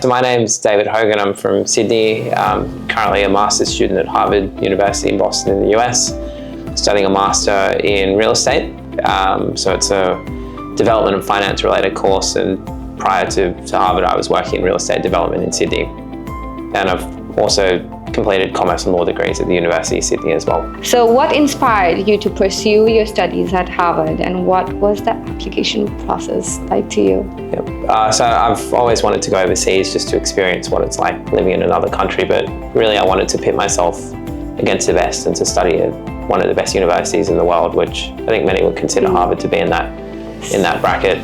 So my name's David Hogan. I'm from Sydney. Currently a master's student at Harvard University in Boston in the US, studying a master in real estate. So it's a development and finance related course, and prior to Harvard I was working in real estate development in Sydney. And I've also completed commerce and law degrees at the University of Sydney as well. So what inspired you to pursue your studies at Harvard, and what was the application process like to you? So I've always wanted to go overseas just to experience what it's like living in another country, but really I wanted to pit myself against the best and to study at one of the best universities in the world, which I think many would consider Harvard to be in that bracket.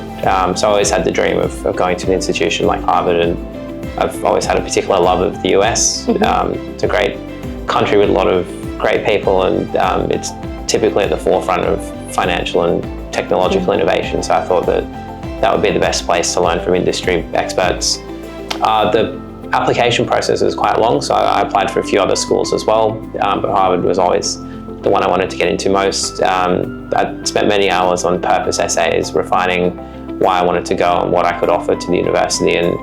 So I always had the dream of going to an institution like Harvard, and I've always had a particular love of the US. It's a great country with a lot of great people, and it's typically at the forefront of financial and technological innovation. So I thought that would be the best place to learn from industry experts. The application process is quite long, so I applied for a few other schools as well, but Harvard was always the one I wanted to get into most. I spent many hours on purpose essays refining why I wanted to go and what I could offer to the university, and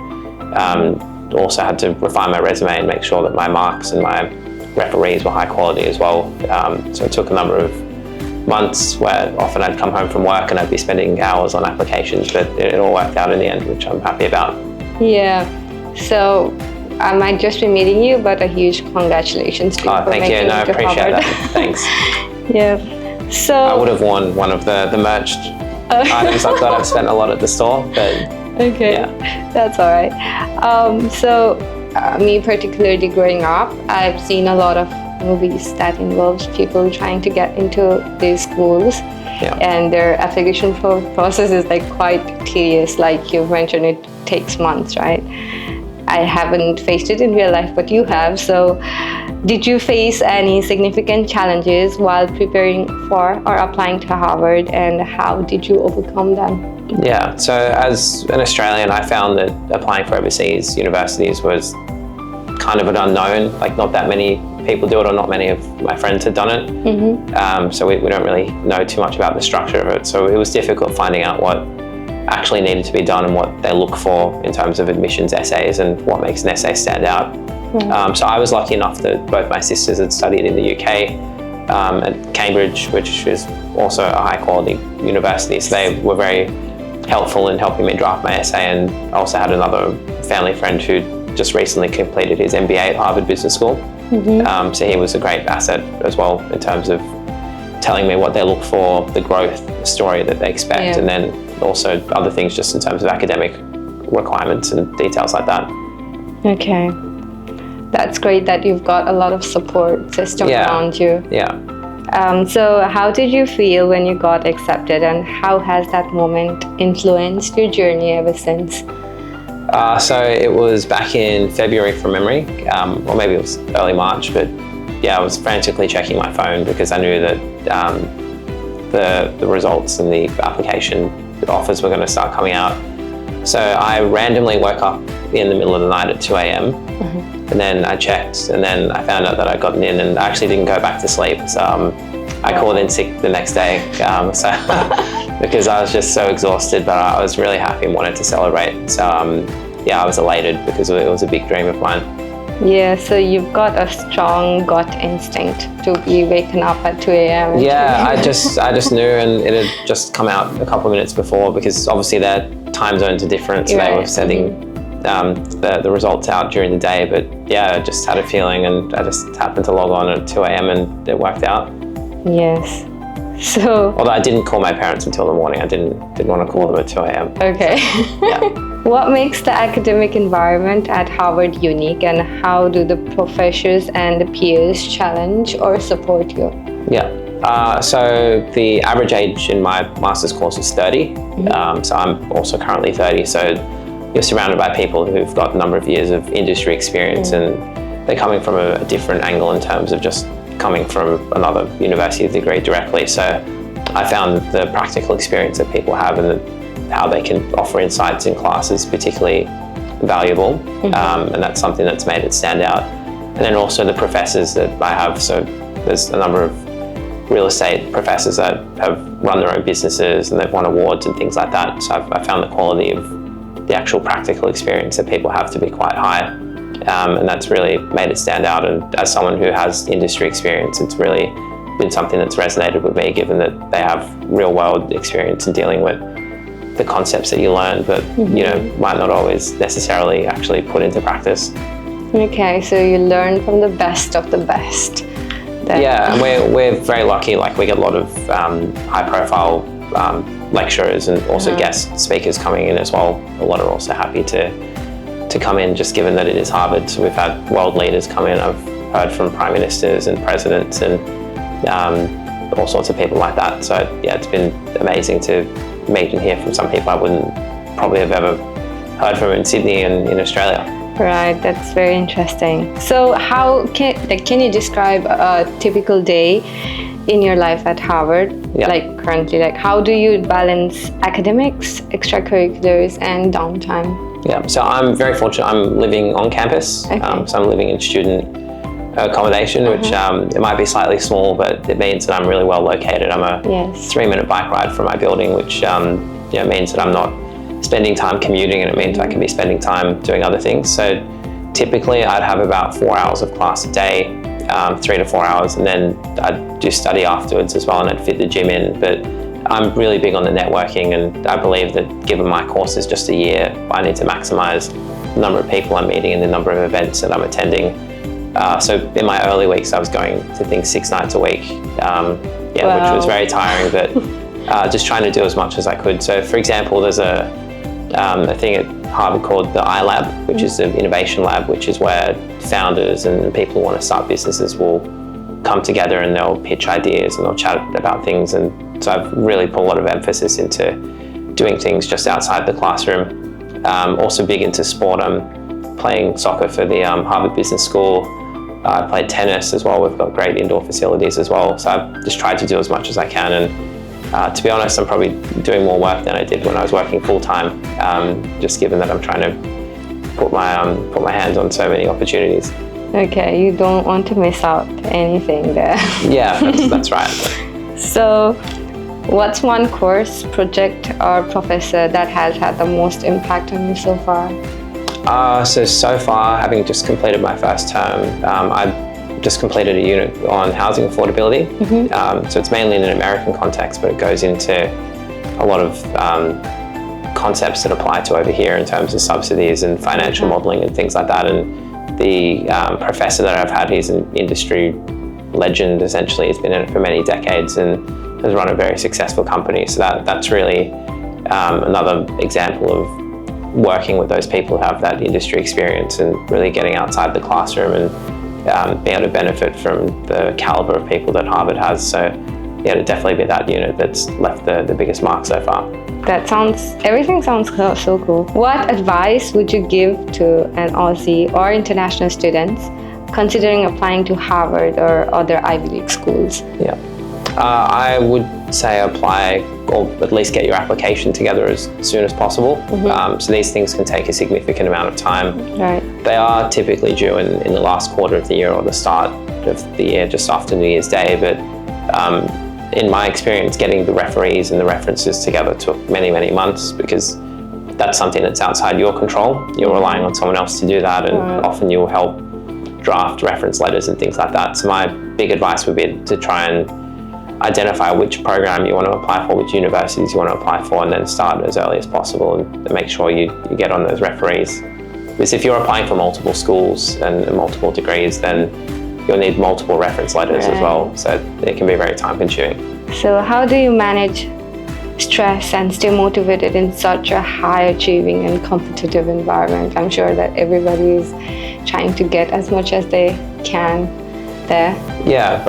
also had to refine my resume and make sure that my marks and my referees were high quality as well. So it took a number of months where often I'd come home from work and I'd be spending hours on applications, but it all worked out in the end, which I'm happy about. Yeah, so I might just be meeting you, but a huge congratulations to you for thank you. No, I appreciate Harvard. that. Thanks. Yeah. So I would have worn one of the merched items. I thought I've spent a lot at the store, but okay, yeah. That's all right. Me particularly growing up, I've seen a lot of movies that involves people trying to get into these schools, and their application process is like quite tedious. Like you've mentioned, it takes months, right? I haven't faced it in real life, but you have. So did you face any significant challenges while preparing for or applying to Harvard, and how did you overcome them? Yeah, so as an Australian, I found that applying for overseas universities was kind of an unknown. Like not that many people do it, or not many of my friends had done it. So we don't really know too much about the structure of it. So it was difficult finding out what actually needed to be done and what they look for in terms of admissions essays and what makes an essay stand out. So I was lucky enough that both my sisters had studied in the UK at Cambridge, which is also a high quality university. So they were very helpful in helping me draft my essay, and I also had another family friend who just recently completed his MBA at Harvard Business School. So he was a great asset as well in terms of telling me what they look for, the growth story that they expect, and then also other things just in terms of academic requirements and details like that. Okay. That's great that you've got a lot of support system around you. Yeah. So how did you feel when you got accepted, and how has that moment influenced your journey ever since? So it was back in February from memory, or maybe it was early March, but yeah, I was frantically checking my phone because I knew that the results and the application offers were going to start coming out. So I randomly woke up in the middle of the night at 2 a.m. And then I checked, and then I found out that I'd gotten in, and I actually didn't go back to sleep. So I called in sick the next day because I was just so exhausted, but I was really happy and wanted to celebrate. So I was elated because it was a big dream of mine. Yeah, so you've got a strong gut instinct to be waking up at 2 a.m. Yeah, I just knew, and it had just come out a couple of minutes before, because obviously their time zones are different, so they were sending the results out during the day. But yeah, I just had a feeling, and I just happened to log on at 2 a.m. and it worked out. Yes. So although I didn't call my parents until the morning, I didn't want to call them at 2 a.m. Okay. Yeah. What makes the academic environment at Harvard unique, and how do the professors and the peers challenge or support you? Yeah. So the average age in my master's course is 30. So I'm also currently 30. So you're surrounded by people who've got a number of years of industry experience, and they're coming from a different angle in terms of just coming from another university degree directly. So I found the practical experience that people have and how they can offer insights in classes particularly valuable, and that's something that's made it stand out. And then also the professors that I have. So there's a number of real estate professors that have run their own businesses and they've won awards and things like that. So I found the quality of the actual practical experience that people have to be quite high. And that's really made it stand out. And as someone who has industry experience, it's really been something that's resonated with me, given that they have real world experience in dealing with the concepts that you learn, but might not always necessarily actually put into practice. Okay, so you learn from the best of the best. Yeah, and we're very lucky. Like, we get a lot of high profile lecturers and also guest speakers coming in as well. A lot are also happy to come in, just given that it is Harvard. So we've had world leaders come in. I've heard from prime ministers and presidents and all sorts of people like that. So yeah, it's been amazing to meet and hear from some people I wouldn't probably have ever heard from in Sydney and in Australia. Right, that's very interesting. So how can you describe a typical day in your life at Harvard? Yeah. Like currently, like how do you balance academics, extracurriculars, and downtime? Yeah, so I'm very fortunate. I'm living on campus, Okay. so I'm living in student accommodation, which it might be slightly small, but it means that I'm really well located. I'm a 3-minute bike ride from my building, which means that I'm not spending time commuting, and it means I can be spending time doing other things. So typically I'd have about 4 hours of class a day, 3 to 4 hours, and then I'd do study afterwards as well, and I'd fit the gym in. But I'm really big on the networking, and I believe that given my course is just a year, I need to maximize the number of people I'm meeting and the number of events that I'm attending. So in my early weeks, I was going to things 6 nights a week, which was very tiring, but just trying to do as much as I could. So for example, there's a thing at Harvard called the iLab, which is the innovation lab, which is where founders and people who want to start businesses will come together and they'll pitch ideas and they'll chat about things. And so I've really put a lot of emphasis into doing things just outside the classroom. Also big into sport. I'm playing soccer for the Harvard Business School. I played tennis as well. We've got great indoor facilities as well. So I've just tried to do as much as I can. And to be honest, I'm probably doing more work than I did when I was working full time, just given that I'm trying to put my hands on so many opportunities. Okay, you don't want to miss out anything there. Yeah, that's right. So, what's one course, project, or professor that has had the most impact on you so far? So far, having just completed my first term, I've just completed a unit on housing affordability. So it's mainly in an American context, but it goes into a lot of concepts that apply to over here in terms of subsidies and financial modelling and things like that. And the professor that I've had, he's an industry legend essentially. He's been in it for many decades and has run a very successful company. So that's really another example of working with those people who have that industry experience and really getting outside the classroom and being able to benefit from the caliber of people that Harvard has. So yeah, it'd definitely be that unit that's left the biggest mark so far. Everything sounds so cool. What advice would you give to an Aussie or international students considering applying to Harvard or other Ivy League schools? Yeah, I would say apply, or at least get your application together as soon as possible. So these things can take a significant amount of time. Right. They are typically due in the last quarter of the year or the start of the year, just after New Year's Day. But in my experience, getting the referees and the references together took many, many months, because that's something that's outside your control. You're relying on someone else to do that, and often you'll help draft reference letters and things like that. So my big advice would be to try and identify which program you want to apply for, which universities you want to apply for, and then start as early as possible and make sure you get on those referees. Because if you're applying for multiple schools and multiple degrees, then you'll need multiple reference letters as well. So it can be very time consuming. So how do you manage stress and stay motivated in such a high achieving and competitive environment? I'm sure that everybody is trying to get as much as they can there. Yeah,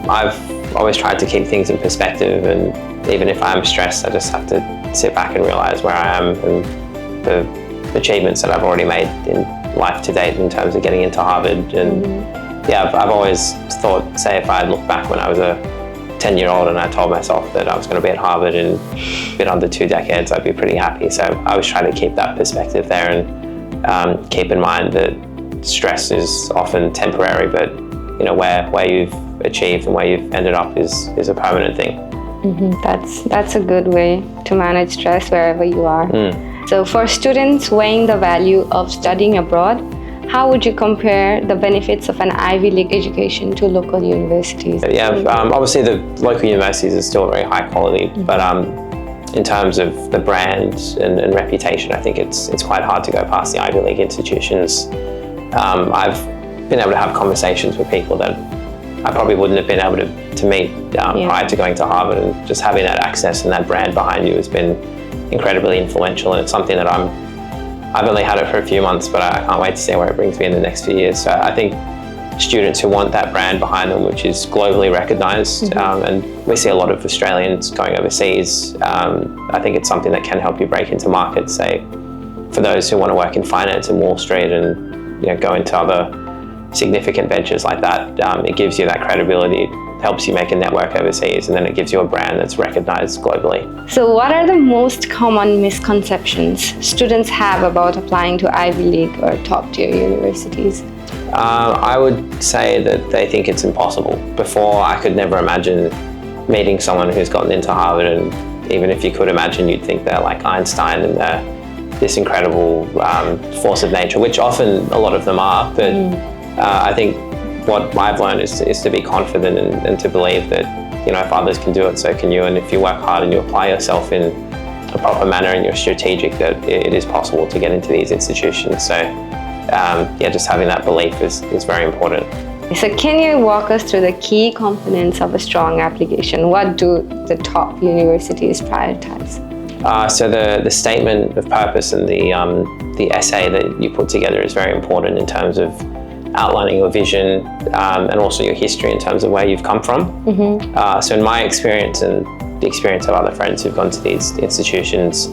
I've always tried to keep things in perspective, and even if I'm stressed, I just have to sit back and realize where I am and the achievements that I've already made in life to date in terms of getting into Harvard. And I've always thought, say if I look back when I was a 10-year-old and I told myself that I was going to be at Harvard in a bit under 2 decades, I'd be pretty happy. So I was trying to keep that perspective there, and keep in mind that stress is often temporary, but you know, where you've achieved and where you've ended up is a permanent thing. That's a good way to manage stress wherever you are. So for students weighing the value of studying abroad, how would you compare the benefits of an Ivy League education to local universities? Yeah, obviously the local universities are still very high quality, but in terms of the brand and reputation, I think it's quite hard to go past the Ivy League institutions. I've been able to have conversations with people that I probably wouldn't have been able to meet prior to going to Harvard, and just having that access and that brand behind you has been incredibly influential, and it's something that I've only had it for a few months, but I can't wait to see where it brings me in the next few years. So I think students who want that brand behind them, which is globally recognized, and we see a lot of Australians going overseas, I think it's something that can help you break into markets, say, for those who want to work in finance in Wall Street and go into other significant ventures like that. It gives you that credibility, helps you make a network overseas, and then it gives you a brand that's recognized globally. So what are the most common misconceptions students have about applying to Ivy League or top-tier universities? I would say that they think it's impossible. Before, I could never imagine meeting someone who's gotten into Harvard, and even if you could imagine, you'd think they're like Einstein and they're this incredible force of nature, which often a lot of them are, but I think what I've learned is to be confident and to believe that if others can do it, so can you. And if you work hard and you apply yourself in a proper manner and you're strategic, that it is possible to get into these institutions. So just having that belief is very important. So can you walk us through the key components of a strong application? What do the top universities prioritize? So the statement of purpose and the essay that you put together is very important in terms of outlining your vision and also your history in terms of where you've come from. So in my experience and the experience of other friends who've gone to these institutions,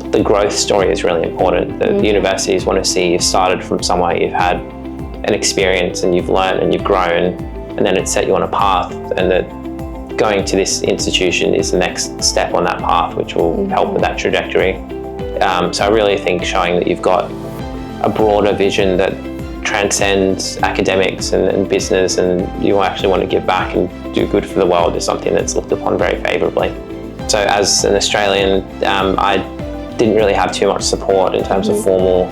the growth story is really important. The universities want to see you've started from somewhere, you've had an experience and you've learned and you've grown, and then it's set you on a path, and that going to this institution is the next step on that path, which will help with that trajectory. So I really think showing that you've got a broader vision that transcends academics and business, and you actually want to give back and do good for the world is something that's looked upon very favourably. So as an Australian, I didn't really have too much support in terms of formal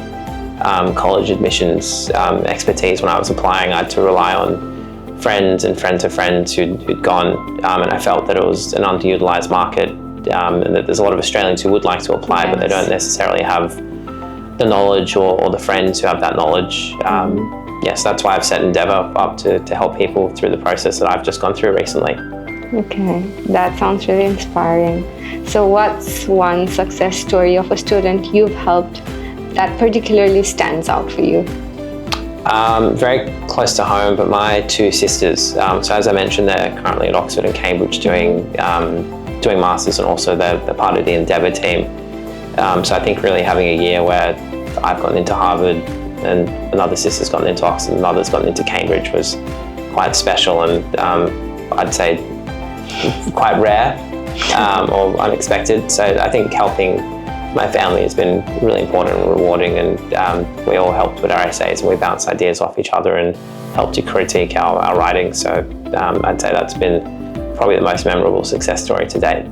college admissions expertise when I was applying. I had to rely on friends and friends of friends who'd gone, and I felt that it was an underutilised market, and that there's a lot of Australians who would like to apply, but they don't necessarily have the knowledge or the friends who have that knowledge. Yes, that's why I've set Endeavour up to help people through the process that I've just gone through recently. Okay, that sounds really inspiring. So what's one success story of a student you've helped that particularly stands out for you? Very close to home, but my two sisters. So as I mentioned, they're currently at Oxford and Cambridge doing masters, and also they're part of the Endeavour team. So I think really having a year where I've gotten into Harvard and another sister's gotten into Oxford and another's gotten into Cambridge was quite special, and I'd say quite rare or unexpected. So I think helping my family has been really important and rewarding, and we all helped with our essays and we bounced ideas off each other and helped to critique our writing. So I'd say that's been probably the most memorable success story to date.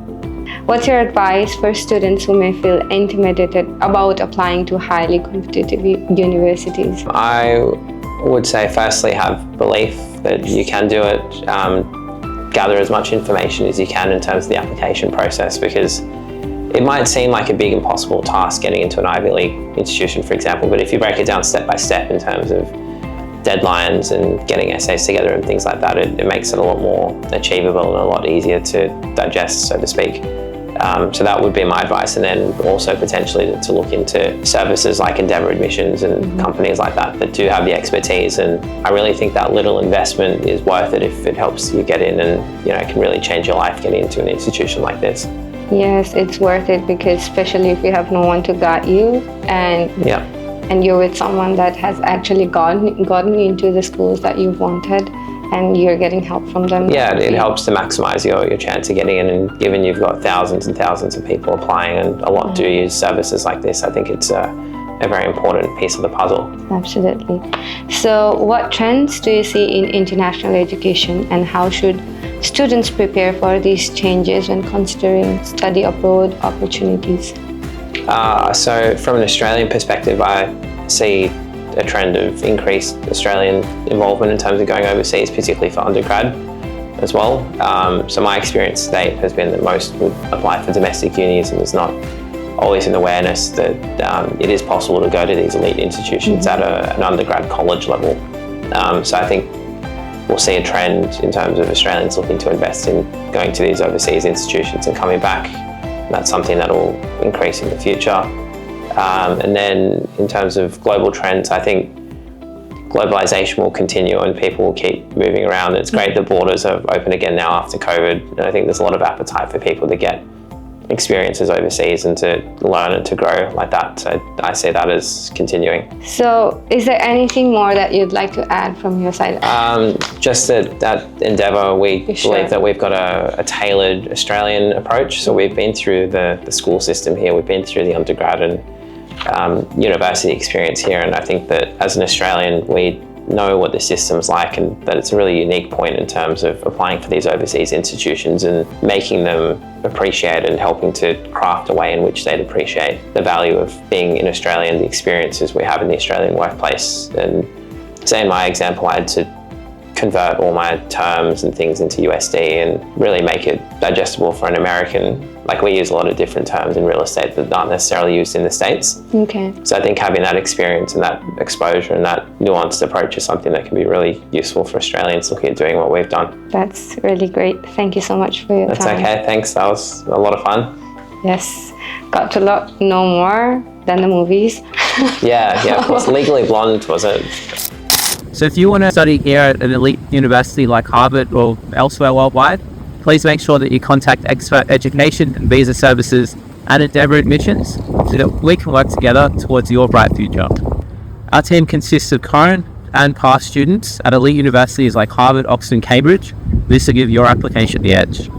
What's your advice for students who may feel intimidated about applying to highly competitive universities? I would say firstly have belief that you can do it. Gather as much information as you can in terms of the application process, because it might seem like a big impossible task getting into an Ivy League institution, for example, but if you break it down step by step in terms of deadlines and getting essays together and things like that, it makes it a lot more achievable and a lot easier to digest, so to speak. So that would be my advice, and then also potentially to look into services like Endeavour Admissions and companies like that do have the expertise. And I really think that little investment is worth it if it helps you get in, and it can really change your life getting into an institution like this. Yes, it's worth it, because especially if you have no one to guide you, and you're with someone that has actually gotten into the schools that you've wanted, and you're getting help from them. Yeah, it helps to maximise your chance of getting in, and given you've got thousands and thousands of people applying, and a lot do use services like this, I think it's a very important piece of the puzzle. Absolutely. So what trends do you see in international education, and how should students prepare for these changes when considering study abroad opportunities? So from an Australian perspective, I see a trend of increased Australian involvement in terms of going overseas, particularly for undergrad as well. So my experience to date has been that most would apply for domestic unis, and there's not always an awareness that it is possible to go to these elite institutions at an undergrad college level. So I think we'll see a trend in terms of Australians looking to invest in going to these overseas institutions and coming back. That's something that will increase in the future. And then in terms of global trends, I think globalization will continue and people will keep moving around. It's great that borders have opened again now after COVID. And I think there's a lot of appetite for people to get experiences overseas and to learn and to grow like that. So I see that as continuing. So is there anything more that you'd like to add from your side? Just that at Endeavour, we believe that we've got a tailored Australian approach. So we've been through the school system here, we've been through the undergrad and university experience here, and I think that as an Australian we know what the system's like, and that it's a really unique point in terms of applying for these overseas institutions and making them appreciate and helping to craft a way in which they'd appreciate the value of being in Australia and the experiences we have in the Australian workplace. And say in my example, I had to convert all my terms and things into USD and really make it digestible for an American. Like, we use a lot of different terms in real estate that aren't necessarily used in the States. Okay. So I think having that experience and that exposure and that nuanced approach is something that can be really useful for Australians looking at doing what we've done. That's really great. Thank you so much for your time. That's okay, thanks. That was a lot of fun. Yes, got to know more than the movies. Yeah. Was Legally Blonde, was it? So if you want to study here at an elite university like Harvard or elsewhere worldwide, please make sure that you contact Expert Education and Visa Services and Endeavour Admissions so that we can work together towards your bright future. Our team consists of current and past students at elite universities like Harvard, Oxford, and Cambridge. This will give your application the edge.